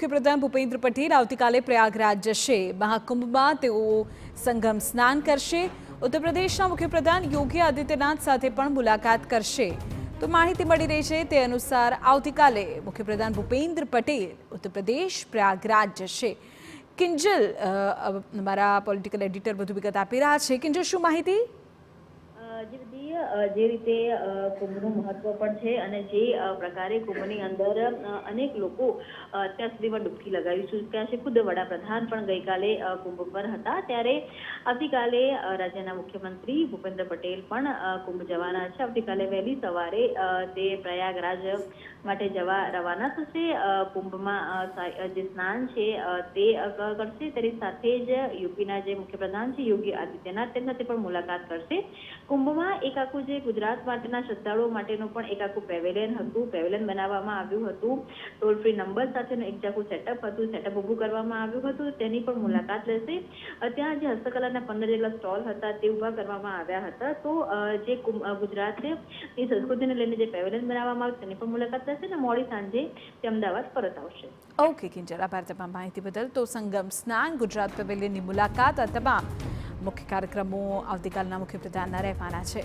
મુખ્યપ્રધાન ભૂપેન્દ્ર પટેલ આવતીકાલે પ્રયાગરાજ જશે। મહાકુંભમાં તેઓ સંગમ સ્નાન કરશે। ઉત્તર પ્રદેશના મુખ્યપ્રધાન યોગી આદિત્યનાથ સાથે પણ મુલાકાત કરશે। તો માહિતી મળી રહી છે તે અનુસાર આવતીકાલે મુખ્યપ્રધાન ભૂપેન્દ્ર પટેલ ઉત્તર પ્રદેશ પ્રયાગરાજ જશે। કિંજલ અમારા પોલિટિકલ એડિટર વધુ વિગત આપી રહ્યા છે। કિંજલ, શું માહિતી? જે રીતે કુંભનું મહત્વ પણ છે અને જે પ્રકારે કુંભની અંદર અનેક લોકો અત્યાર સુધીમાં ડૂબકી લગાવી ચૂક્યા છે। ખુદ વડાપ્રધાન પણ ગઈકાલે કુંભ પર હતા, ત્યારે આવતીકાલે રાજ્યના મુખ્યમંત્રી ભૂપેન્દ્ર પટેલ પણ કુંભ જવાના છે। આવતીકાલે વહેલી સવારે તે પ્રયાગરાજ માટે જવા રવાના થશે। કુંભમાં જે સ્નાન છે તે કરશે। તેની સાથે જ યુપીના જે મુખ્યપ્રધાન છે યોગી આદિત્યનાથ તેમના સાથે પણ મુલાકાત કરશે। કુંભમાં એક આખું જે ગુજરાત માટેના શ્રદ્ધાળુઓ માટેનું પણ એક આખું પેવેલિયન બનાવવામાં આવ્યું હતું। ટોલ ફ્રી નંબર સાથેનું એક આખું સેટઅપ ઊભું કરવામાં આવ્યું હતું, તેની પણ મુલાકાત લેશે। ત્યાં જે હસ્તકલાના 15 જેટલા સ્ટોલ હતા તે ઊભા કરવામાં આવ્યા હતા। તો જે ગુજરાતની સંસ્કૃતિને લઈને જે પેવેલિયન બનાવવામાં આવ્યું તેની પણ મુલાકાત લેશે અને મોડી સાંજે તે અમદાવાદ પરત આવશે। ઓકે કિંજલ, આભાર તમામ માહિતી બદલ। તો સંગમ સ્નાન, ગુજરાત પેવેલિયનની મુલાકાત, આ તમામ મુખ્ય કાર્યક્રમો આવતીકાલના મુખ્યપ્રધાનના રહેવાના છે।